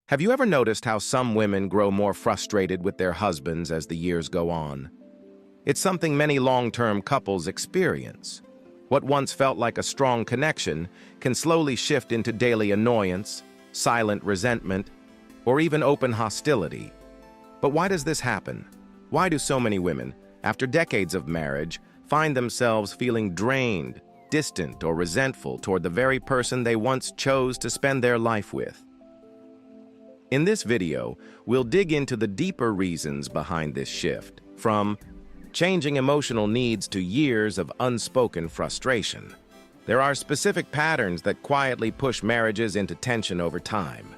Have you ever noticed how some women grow more frustrated with their husbands as the years go on? It's something many long-term couples experience. What once felt like a strong connection can slowly shift into daily annoyance, silent resentment, or even open hostility. But why does this happen? Why do so many women, after decades of marriage, find themselves feeling drained, distant, or resentful toward the very person they once chose to spend their life with? In this video, we'll dig into the deeper reasons behind this shift, from changing emotional needs to years of unspoken frustration. There are specific patterns that quietly push marriages into tension over time.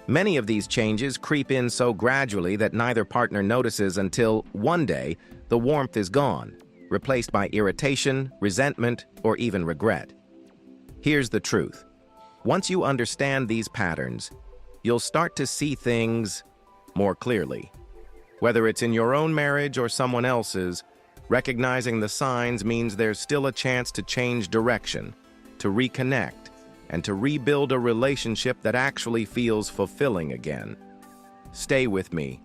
Many of these changes creep in so gradually that neither partner notices until, one day, the warmth is gone, replaced by irritation, resentment, or even regret. Here's the truth. Once you understand these patterns, you'll start to see things more clearly. Whether it's in your own marriage or someone else's, recognizing the signs means there's still a chance to change direction, to reconnect, and to rebuild a relationship that actually feels fulfilling again. Stay with me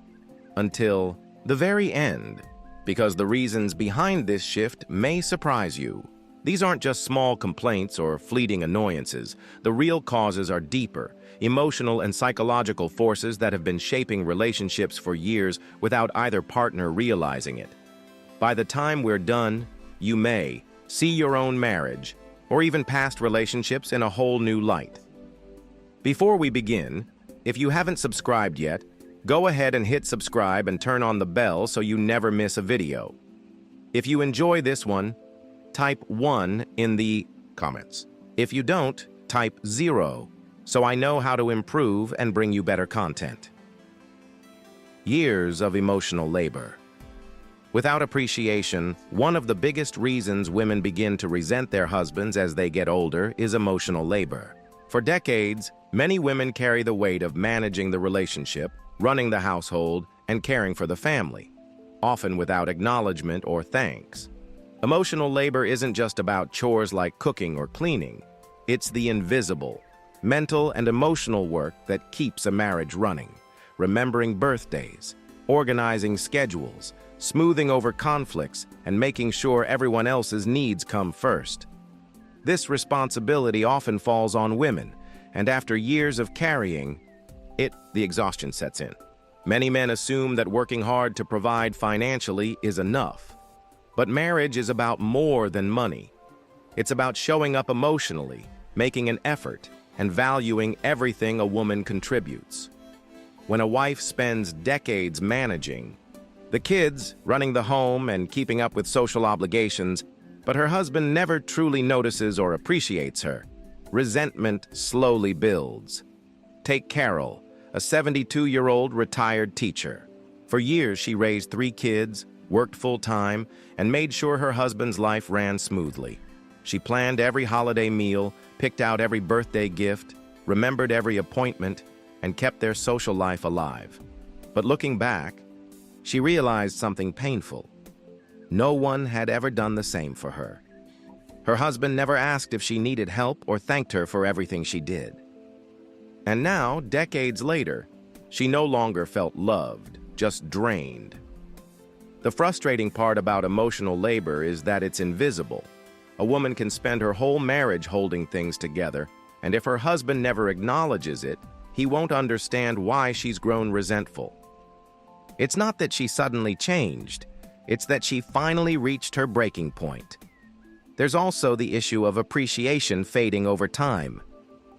until the very end, because the reasons behind this shift may surprise you. These aren't just small complaints or fleeting annoyances. The real causes are deeper, emotional and psychological forces that have been shaping relationships for years without either partner realizing it. By the time we're done, you may see your own marriage, or even past relationships, in a whole new light. Before we begin, if you haven't subscribed yet, go ahead and hit subscribe and turn on the bell so you never miss a video. If you enjoy this one, type 1 in the comments. If you don't, type 0, so I know how to improve and bring you better content. Years of emotional labor. Without appreciation, one of the biggest reasons women begin to resent their husbands as they get older is emotional labor. For decades, many women carry the weight of managing the relationship, running the household, and caring for the family, often without acknowledgement or thanks. Emotional labor isn't just about chores like cooking or cleaning. It's the invisible, mental and emotional work that keeps a marriage running. Remembering birthdays, organizing schedules, smoothing over conflicts, and making sure everyone else's needs come first. This responsibility often falls on women, and after years of carrying it, the exhaustion sets in. Many men assume that working hard to provide financially is enough. But marriage is about more than money. It's about showing up emotionally, making an effort, and valuing everything a woman contributes. When a wife spends decades managing, the kids, running the home, and keeping up with social obligations, but her husband never truly notices or appreciates her, resentment slowly builds. Take Carol, a 72-year-old retired teacher. For years, she raised 3 kids, worked full-time, and made sure her husband's life ran smoothly. She planned every holiday meal, picked out every birthday gift, remembered every appointment, and kept their social life alive. But looking back, she realized something painful. No one had ever done the same for her. Her husband never asked if she needed help or thanked her for everything she did. And now, decades later, she no longer felt loved, just drained. The frustrating part about emotional labor is that it's invisible. A woman can spend her whole marriage holding things together, and if her husband never acknowledges it, he won't understand why she's grown resentful. It's not that she suddenly changed, it's that she finally reached her breaking point. There's also the issue of appreciation fading over time.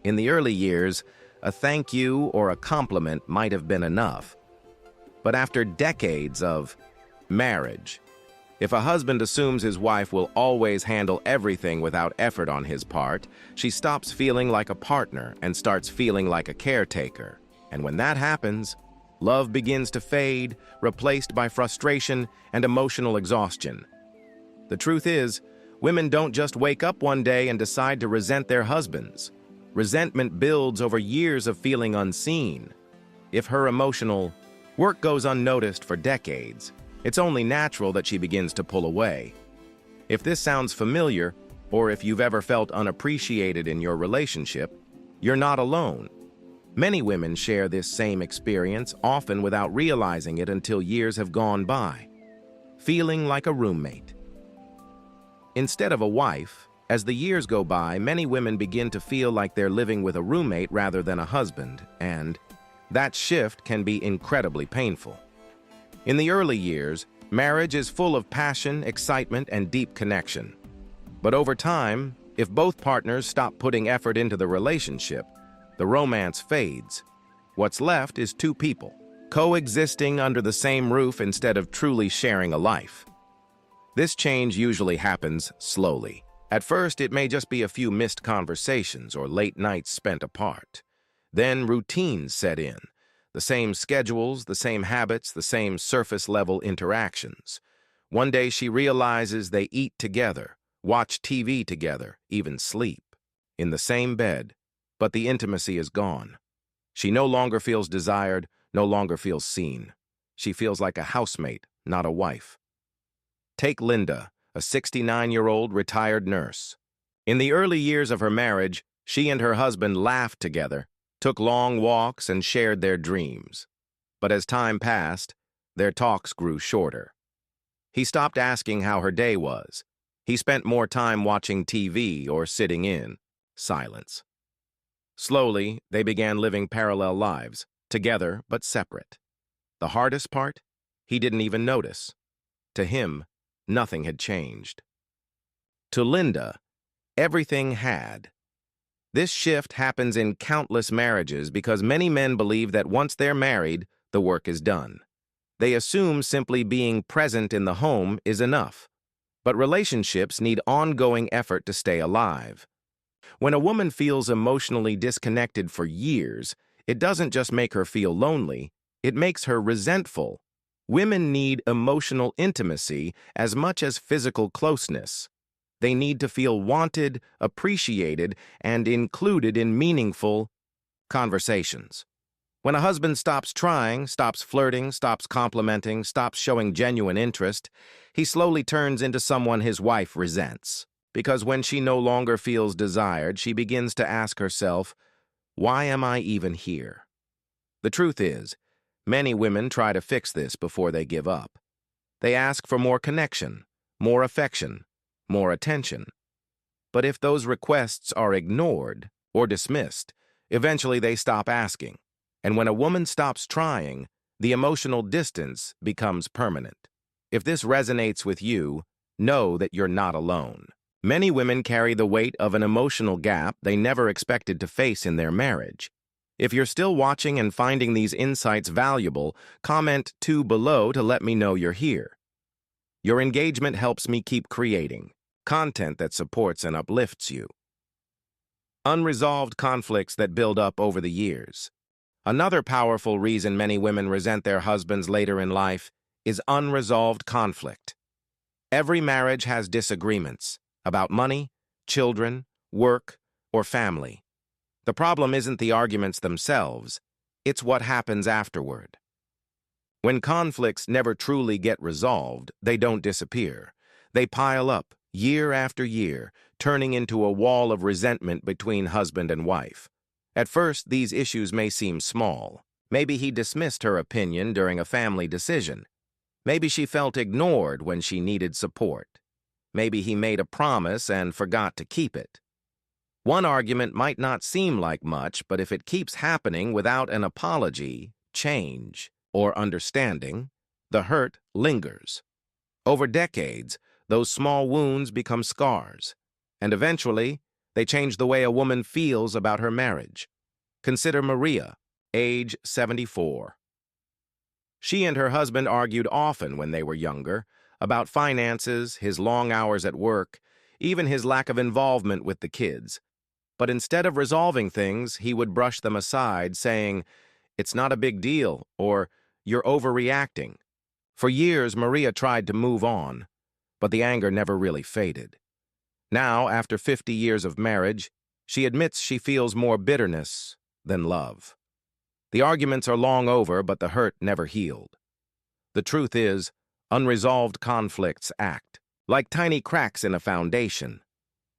In the early years, a thank you or a compliment might have been enough. But after decades of marriage, if a husband assumes his wife will always handle everything without effort on his part, she stops feeling like a partner and starts feeling like a caretaker. And when that happens, love begins to fade, replaced by frustration and emotional exhaustion. The truth is, women don't just wake up one day and decide to resent their husbands. Resentment builds over years of feeling unseen. If her emotional work goes unnoticed for decades, it's only natural that she begins to pull away. If this sounds familiar, or if you've ever felt unappreciated in your relationship, you're not alone. Many women share this same experience, often without realizing it until years have gone by. Feeling like a roommate. Instead of a wife, as the years go by, many women begin to feel like they're living with a roommate rather than a husband, and that shift can be incredibly painful. In the early years, marriage is full of passion, excitement, and deep connection. But over time, if both partners stop putting effort into the relationship, the romance fades. What's left is two people, coexisting under the same roof instead of truly sharing a life. This change usually happens slowly. At first, it may just be a few missed conversations or late nights spent apart. Then routines set in. The same schedules, the same habits, the same surface-level interactions. One day she realizes they eat together, watch TV together, even sleep, in the same bed, but the intimacy is gone. She no longer feels desired, no longer feels seen. She feels like a housemate, not a wife. Take Linda, a 69-year-old retired nurse. In the early years of her marriage, she and her husband laughed together, took long walks, and shared their dreams. But as time passed, their talks grew shorter. He stopped asking how her day was. He spent more time watching TV or sitting in silence. Slowly, they began living parallel lives, together but separate. The hardest part? He didn't even notice. To him, nothing had changed. To Linda, everything had. This shift happens in countless marriages because many men believe that once they're married, the work is done. They assume simply being present in the home is enough. But relationships need ongoing effort to stay alive. When a woman feels emotionally disconnected for years, it doesn't just make her feel lonely, it makes her resentful. Women need emotional intimacy as much as physical closeness. They need to feel wanted, appreciated, and included in meaningful conversations. When a husband stops trying, stops flirting, stops complimenting, stops showing genuine interest, he slowly turns into someone his wife resents. Because when she no longer feels desired, she begins to ask herself, why am I even here? The truth is, many women try to fix this before they give up. They ask for more connection, more affection, more attention. But if those requests are ignored or dismissed, eventually they stop asking. And when a woman stops trying, the emotional distance becomes permanent. If this resonates with you, know that you're not alone. Many women carry the weight of an emotional gap they never expected to face in their marriage. If you're still watching and finding these insights valuable, comment 2 below to let me know you're here. Your engagement helps me keep creating content that supports and uplifts you. Unresolved conflicts that build up over the years. Another powerful reason many women resent their husbands later in life is unresolved conflict. Every marriage has disagreements about money, children, work, or family. The problem isn't the arguments themselves, it's what happens afterward. When conflicts never truly get resolved, they don't disappear. They pile up, year after year, turning into a wall of resentment between husband and wife. At first, these issues may seem small. Maybe he dismissed her opinion during a family decision. Maybe she felt ignored when she needed support. Maybe he made a promise and forgot to keep it. One argument might not seem like much, but if it keeps happening without an apology, change, or understanding, the hurt lingers. Over decades, those small wounds become scars, and eventually, they change the way a woman feels about her marriage. Consider Maria, age 74. She and her husband argued often when they were younger about finances, his long hours at work, even his lack of involvement with the kids. But instead of resolving things, he would brush them aside, saying, "It's not a big deal," or "You're overreacting." For years, Maria tried to move on, but the anger never really faded. Now, after 50 years of marriage, she admits she feels more bitterness than love. The arguments are long over, but the hurt never healed. The truth is, unresolved conflicts act like tiny cracks in a foundation.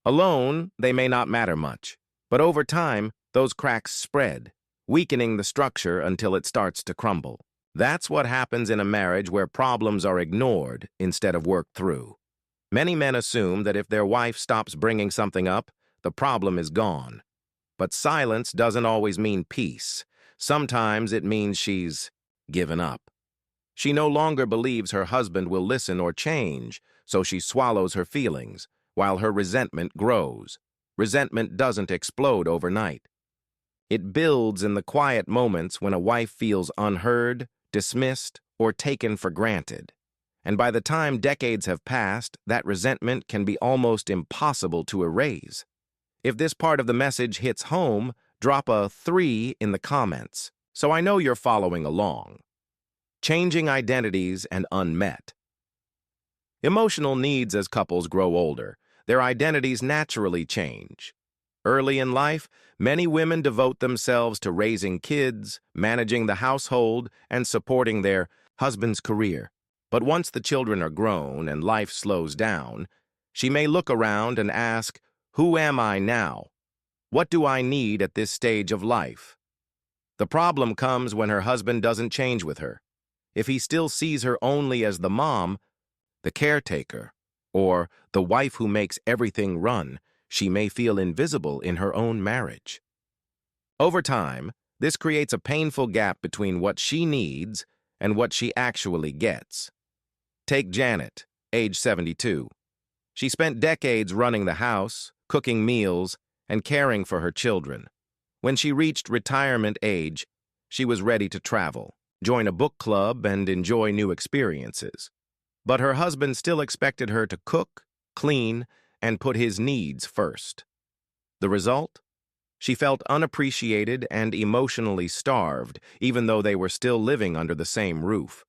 Alone, they may not matter much, but over time, those cracks spread. weakening the structure until it starts to crumble. That's what happens in a marriage where problems are ignored instead of worked through. Many men assume that if their wife stops bringing something up, the problem is gone. But silence doesn't always mean peace. Sometimes it means she's given up. She no longer believes her husband will listen or change, so she swallows her feelings, while her resentment grows. Resentment doesn't explode overnight. It builds in the quiet moments when a wife feels unheard, dismissed, or taken for granted. And by the time decades have passed, that resentment can be almost impossible to erase. If this part of the message hits home, drop a 3 in the comments, so I know you're following along. Changing identities and unmet. Emotional needs as couples grow older. Their identities naturally change. Early in life, many women devote themselves to raising kids, managing the household, and supporting their husband's career. But once the children are grown and life slows down, she may look around and ask, "Who am I now? What do I need at this stage of life?" The problem comes when her husband doesn't change with her. If he still sees her only as the mom, the caretaker, or the wife who makes everything run, she may feel invisible in her own marriage. Over time, this creates a painful gap between what she needs and what she actually gets. Take Janet, age 72. She spent decades running the house, cooking meals, and caring for her children. When she reached retirement age, she was ready to travel, join a book club, and enjoy new experiences. But her husband still expected her to cook, clean, and put his needs first. The result? She felt unappreciated and emotionally starved, even though they were still living under the same roof.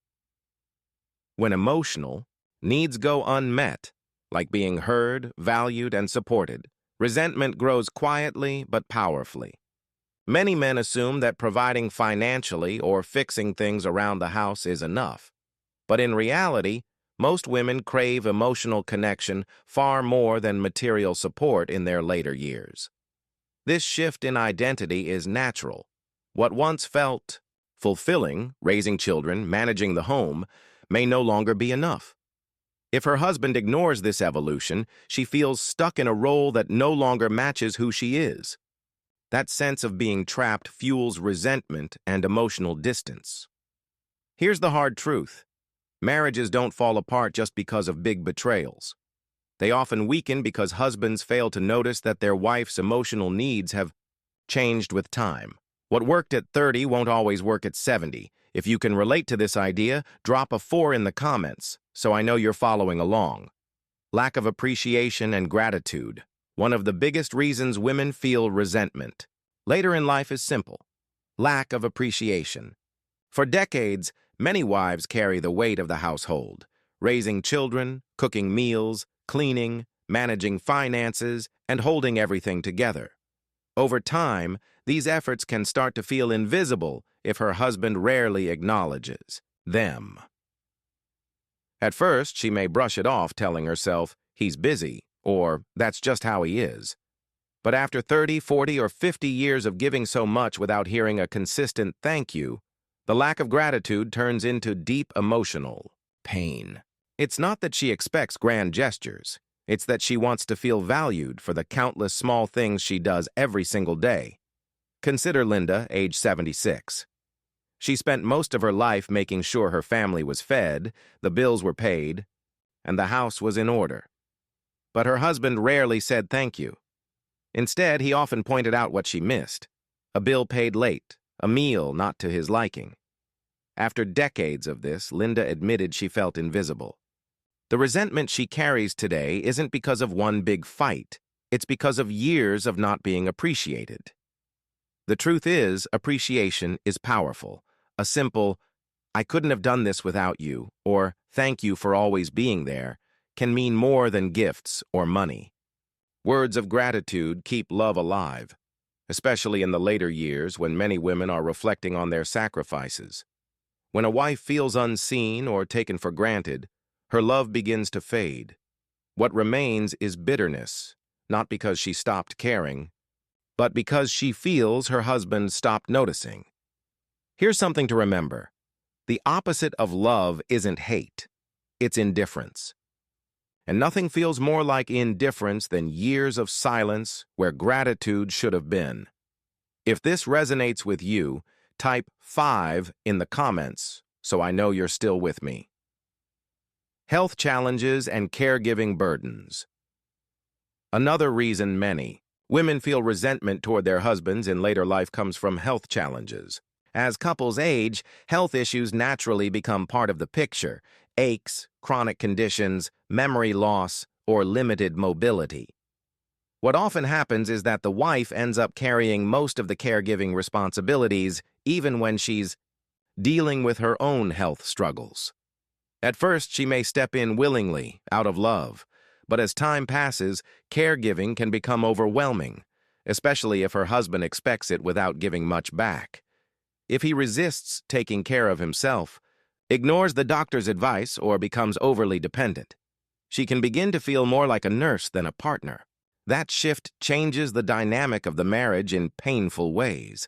When emotional needs go unmet, like being heard, valued, and supported, resentment grows quietly but powerfully. Many men assume that providing financially or fixing things around the house is enough. But in reality, most women crave emotional connection far more than material support in their later years. This shift in identity is natural. What once felt fulfilling, raising children, managing the home, may no longer be enough. If her husband ignores this evolution, she feels stuck in a role that no longer matches who she is. That sense of being trapped fuels resentment and emotional distance. Here's the hard truth. Marriages don't fall apart just because of big betrayals. They often weaken because husbands fail to notice that their wife's emotional needs have changed with time. What worked at 30 won't always work at 70. If you can relate to this idea, drop a 4 in the comments, so I know you're following along. Lack of appreciation and gratitude. One of the biggest reasons women feel resentment later in life is simple: lack of appreciation. For decades, many wives carry the weight of the household, raising children, cooking meals, cleaning, managing finances, and holding everything together. Over time, these efforts can start to feel invisible if her husband rarely acknowledges them. At first, she may brush it off, telling herself, "He's busy," or "That's just how he is." But after 30, 40, or 50 years of giving so much without hearing a consistent thank you, the lack of gratitude turns into deep emotional pain. It's not that she expects grand gestures. It's that she wants to feel valued for the countless small things she does every single day. Consider Linda, age 76. She spent most of her life making sure her family was fed, the bills were paid, and the house was in order. But her husband rarely said thank you. Instead, he often pointed out what she missed: a bill paid late, a meal not to his liking. After decades of this, Linda admitted she felt invisible. The resentment she carries today isn't because of one big fight. It's because of years of not being appreciated. The truth is, appreciation is powerful. A simple, "I couldn't have done this without you," or "Thank you for always being there," can mean more than gifts or money. Words of gratitude keep love alive, especially in the later years when many women are reflecting on their sacrifices. When a wife feels unseen or taken for granted, her love begins to fade. What remains is bitterness, not because she stopped caring, but because she feels her husband stopped noticing. Here's something to remember. The opposite of love isn't hate, it's indifference. And nothing feels more like indifference than years of silence where gratitude should have been. If this resonates with you, type 5 in the comments so I know you're still with me. Health challenges and caregiving burdens. Another reason many women feel resentment toward their husbands in later life comes from health challenges. As couples age, health issues naturally become part of the picture: aches, chronic conditions, memory loss, or limited mobility. What often happens is that the wife ends up carrying most of the caregiving responsibilities, even when she's dealing with her own health struggles. At first, she may step in willingly, out of love, but as time passes, caregiving can become overwhelming, especially if her husband expects it without giving much back. If he resists taking care of himself, ignores the doctor's advice, or becomes overly dependent, she can begin to feel more like a nurse than a partner. That shift changes the dynamic of the marriage in painful ways.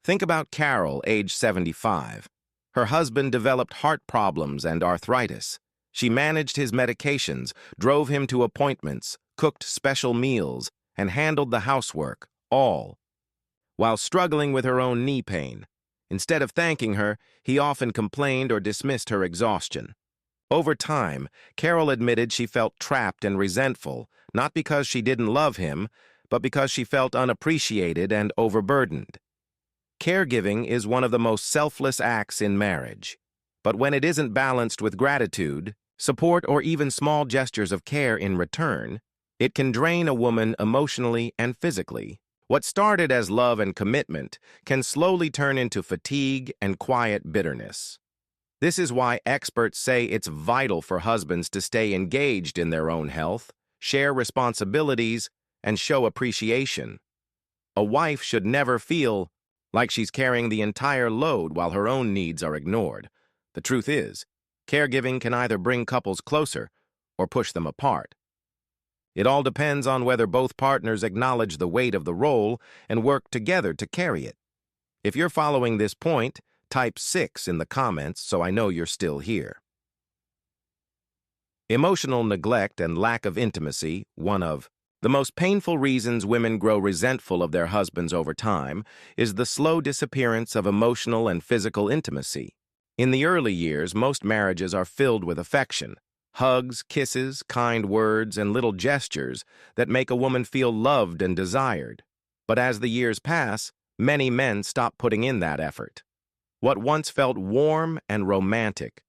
Think about Carol, age 75. Her husband developed heart problems and arthritis. She managed his medications, drove him to appointments, cooked special meals, and handled the housework, all while struggling with her own knee pain. Instead of thanking her, he often complained or dismissed her exhaustion. Over time, Carol admitted she felt trapped and resentful, not because she didn't love him, but because she felt unappreciated and overburdened. Caregiving is one of the most selfless acts in marriage. But when it isn't balanced with gratitude, support, or even small gestures of care in return, it can drain a woman emotionally and physically. What started as love and commitment can slowly turn into fatigue and quiet bitterness. This is why experts say it's vital for husbands to stay engaged in their own health, share responsibilities, and show appreciation. A wife should never feel like she's carrying the entire load while her own needs are ignored. The truth is, caregiving can either bring couples closer or push them apart. It all depends on whether both partners acknowledge the weight of the role and work together to carry it. If you're following this point, type 6 in the comments so I know you're still here. Emotional neglect and lack of intimacy, one of the most painful reasons women grow resentful of their husbands over time, is the slow disappearance of emotional and physical intimacy. In the early years, most marriages are filled with affection, hugs, kisses, kind words, and little gestures that make a woman feel loved and desired. But as the years pass, many men stop putting in that effort. What once felt warm and romantic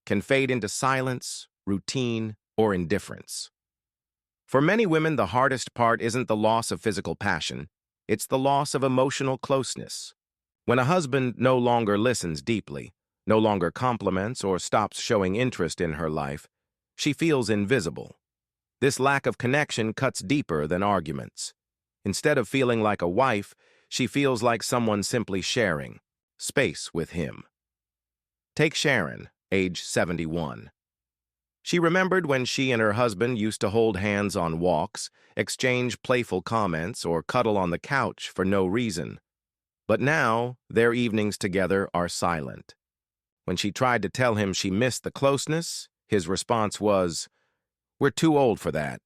can fade into silence, routine, or indifference. For many women, the hardest part isn't the loss of physical passion, it's the loss of emotional closeness. When a husband no longer listens deeply, no longer compliments, or stops showing interest in her life, she feels invisible. This lack of connection cuts deeper than arguments. Instead of feeling like a wife, she feels like someone simply sharing space with him. Take Sharon, age 71. She remembered when she and her husband used to hold hands on walks, exchange playful comments, or cuddle on the couch for no reason. But now, their evenings together are silent. When she tried to tell him she missed the closeness, his response was, "We're too old for that."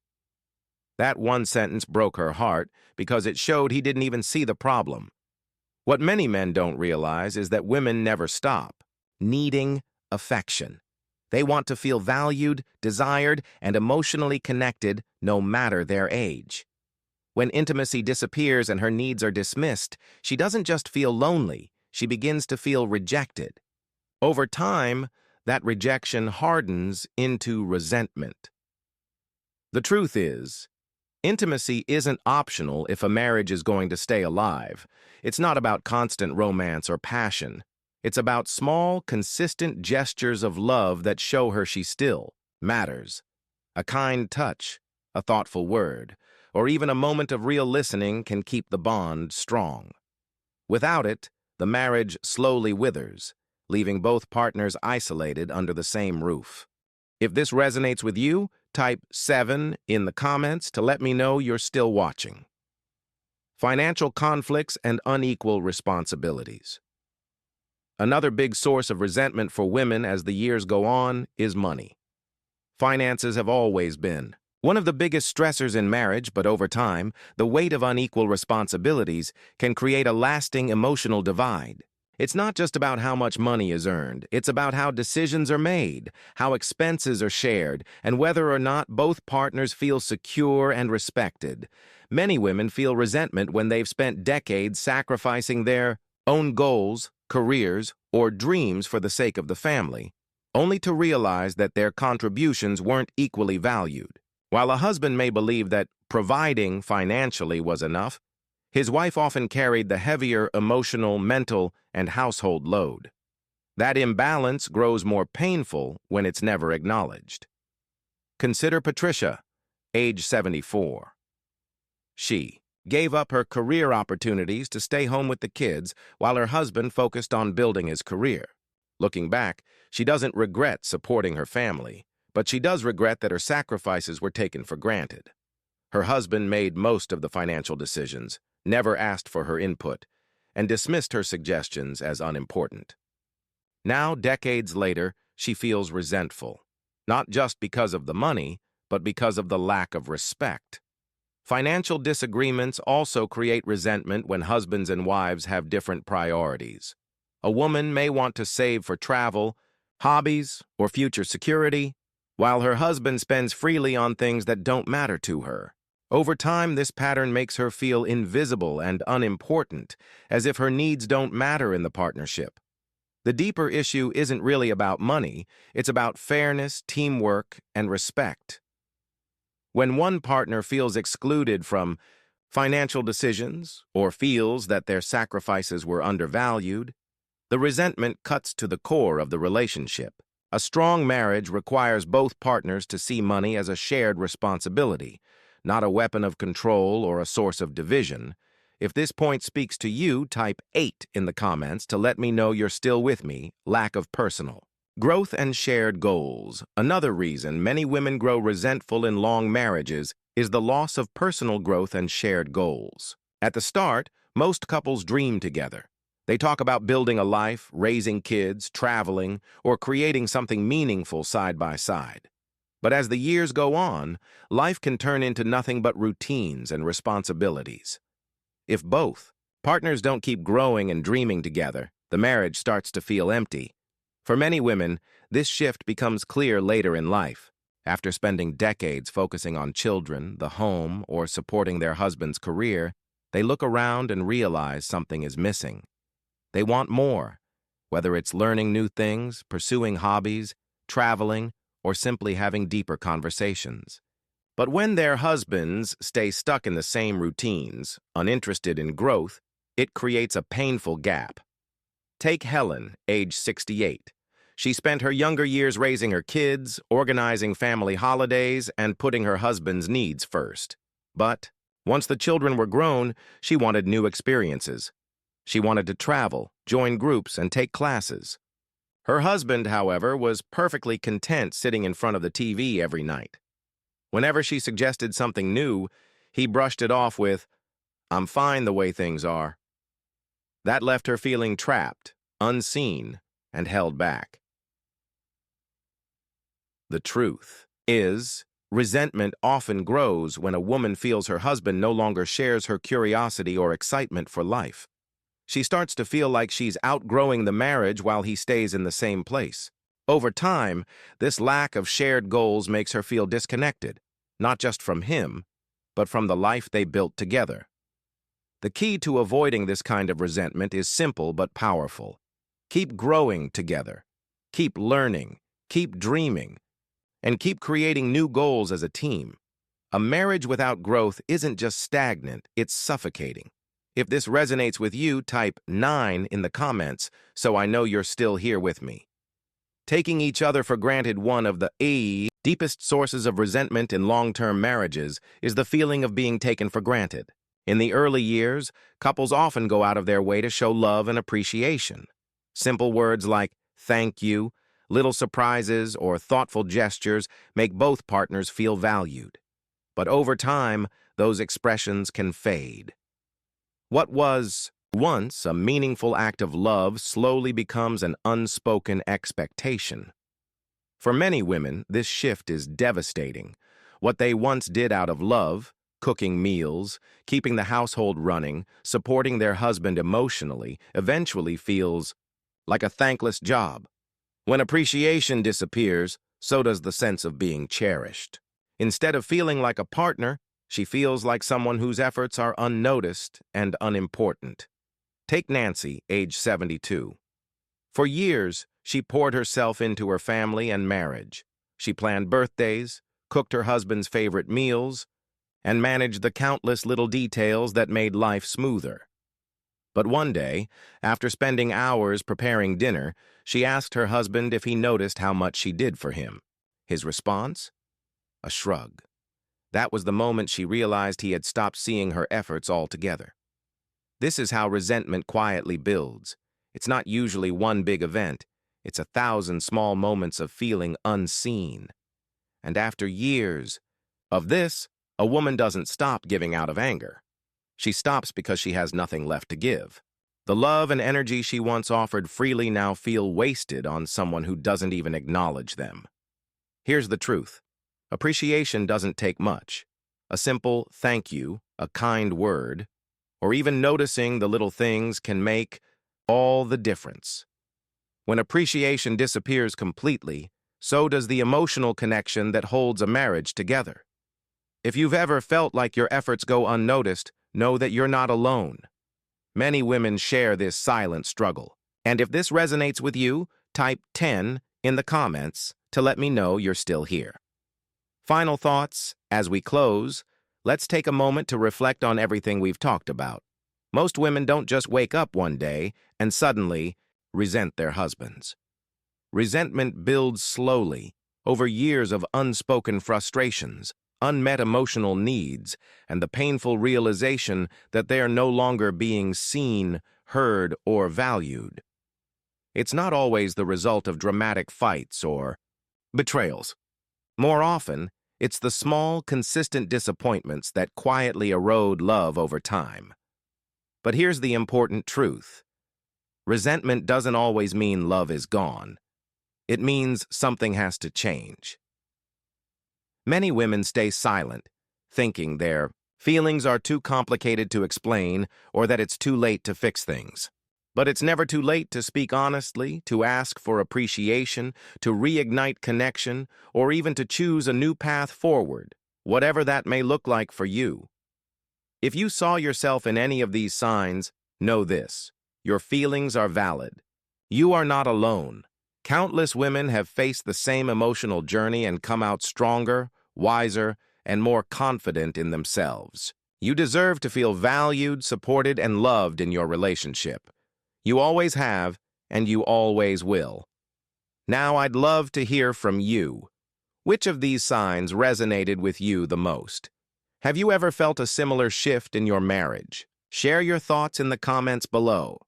That one sentence broke her heart because it showed he didn't even see the problem. What many men don't realize is that women never stop needing affection. They want to feel valued, desired, and emotionally connected no matter their age. When intimacy disappears and her needs are dismissed, she doesn't just feel lonely, she begins to feel rejected. Over time, that rejection hardens into resentment. The truth is, intimacy isn't optional if a marriage is going to stay alive. It's not about constant romance or passion. It's about small, consistent gestures of love that show her she still matters. A kind touch, a thoughtful word, or even a moment of real listening can keep the bond strong. Without it, the marriage slowly withers, leaving both partners isolated under the same roof. If this resonates with you, type 7 in the comments to let me know you're still watching. Financial conflicts and unequal responsibilities. Another big source of resentment for women as the years go on is money. Finances have always been one of the biggest stressors in marriage, but over time, the weight of unequal responsibilities can create a lasting emotional divide. It's not just about how much money is earned, it's about how decisions are made, how expenses are shared, and whether or not both partners feel secure and respected. Many women feel resentment when they've spent decades sacrificing their own goals, careers, or dreams for the sake of the family, only to realize that their contributions weren't equally valued. While a husband may believe that providing financially was enough, his wife often carried the heavier emotional, mental, and household load. That imbalance grows more painful when it's never acknowledged. Consider Patricia, age 74. She gave up her career opportunities to stay home with the kids while her husband focused on building his career. Looking back, she doesn't regret supporting her family, but she does regret that her sacrifices were taken for granted. Her husband made most of the financial decisions, never asked for her input, and dismissed her suggestions as unimportant. Now, decades later, she feels resentful, not just because of the money, but because of the lack of respect. Financial disagreements also create resentment when husbands and wives have different priorities. A woman may want to save for travel, hobbies, or future security, while her husband spends freely on things that don't matter to her. Over time, this pattern makes her feel invisible and unimportant, as if her needs don't matter in the partnership. The deeper issue isn't really about money, it's about fairness, teamwork, and respect. When one partner feels excluded from financial decisions or feels that their sacrifices were undervalued, the resentment cuts to the core of the relationship. A strong marriage requires both partners to see money as a shared responsibility, not a weapon of control or a source of division. If this point speaks to you, type 8 in the comments to let me know you're still with me. Lack of personal growth and shared goals. Another reason many women grow resentful in long marriages is the loss of personal growth and shared goals. At the start, most couples dream together. They talk about building a life, raising kids, traveling, or creating something meaningful side by side. But as the years go on, life can turn into nothing but routines and responsibilities. If both partners don't keep growing and dreaming together, the marriage starts to feel empty. For many women, this shift becomes clear later in life. After spending decades focusing on children, the home, or supporting their husband's career, they look around and realize something is missing. They want more, whether it's learning new things, pursuing hobbies, traveling, or simply having deeper conversations. But when their husbands stay stuck in the same routines, uninterested in growth, it creates a painful gap. Take Helen, age 68. She spent her younger years raising her kids, organizing family holidays, and putting her husband's needs first. But once the children were grown, she wanted new experiences. She wanted to travel, join groups, and take classes. Her husband, however, was perfectly content sitting in front of the TV every night. Whenever she suggested something new, he brushed it off with, "I'm fine the way things are." That left her feeling trapped, unseen, and held back. The truth is, resentment often grows when a woman feels her husband no longer shares her curiosity or excitement for life. She starts to feel like she's outgrowing the marriage while he stays in the same place. Over time, this lack of shared goals makes her feel disconnected, not just from him, but from the life they built together. The key to avoiding this kind of resentment is simple but powerful. Keep growing together. Keep learning. Keep dreaming. And keep creating new goals as a team. A marriage without growth isn't just stagnant, it's suffocating. If this resonates with you, type 9 in the comments so I know you're still here with me. Taking each other for granted. One of the deepest sources of resentment in long-term marriages is the feeling of being taken for granted. In the early years, couples often go out of their way to show love and appreciation. Simple words like thank you, little surprises, or thoughtful gestures make both partners feel valued. But over time, those expressions can fade. What was once a meaningful act of love slowly becomes an unspoken expectation. For many women, this shift is devastating. What they once did out of love, cooking meals, keeping the household running, supporting their husband emotionally, eventually feels like a thankless job. When appreciation disappears, so does the sense of being cherished. Instead of feeling like a partner, she feels like someone whose efforts are unnoticed and unimportant. Take Nancy, age 72. For years, she poured herself into her family and marriage. She planned birthdays, cooked her husband's favorite meals, and managed the countless little details that made life smoother. But one day, after spending hours preparing dinner, she asked her husband if he noticed how much she did for him. His response? A shrug. That was the moment she realized he had stopped seeing her efforts altogether. This is how resentment quietly builds. It's not usually one big event. It's 1,000 small moments of feeling unseen. And after years of this, a woman doesn't stop giving out of anger. She stops because she has nothing left to give. The love and energy she once offered freely now feel wasted on someone who doesn't even acknowledge them. Here's the truth. Appreciation doesn't take much. A simple thank you, a kind word, or even noticing the little things can make all the difference. When appreciation disappears completely, so does the emotional connection that holds a marriage together. If you've ever felt like your efforts go unnoticed, know that you're not alone. Many women share this silent struggle. And if this resonates with you, type 10 in the comments to let me know you're still here. Final thoughts, as we close, let's take a moment to reflect on everything we've talked about. Most women don't just wake up one day and suddenly resent their husbands. Resentment builds slowly, over years of unspoken frustrations, unmet emotional needs, and the painful realization that they are no longer being seen, heard, or valued. It's not always the result of dramatic fights or betrayals. More often, it's the small, consistent disappointments that quietly erode love over time. But here's the important truth. Resentment doesn't always mean love is gone. It means something has to change. Many women stay silent, thinking their feelings are too complicated to explain or that it's too late to fix things. But it's never too late to speak honestly, to ask for appreciation, to reignite connection, or even to choose a new path forward, whatever that may look like for you. If you saw yourself in any of these signs, know this: your feelings are valid. You are not alone. Countless women have faced the same emotional journey and come out stronger, wiser, and more confident in themselves. You deserve to feel valued, supported, and loved in your relationship. You always have, and you always will. Now I'd love to hear from you. Which of these signs resonated with you the most? Have you ever felt a similar shift in your marriage? Share your thoughts in the comments below.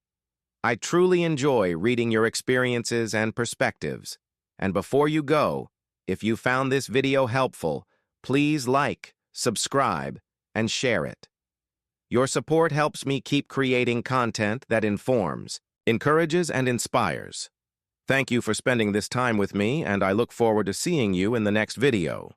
I truly enjoy reading your experiences and perspectives. And before you go, if you found this video helpful, please like, subscribe, and share it. Your support helps me keep creating content that informs, encourages, and inspires. Thank you for spending this time with me, and I look forward to seeing you in the next video.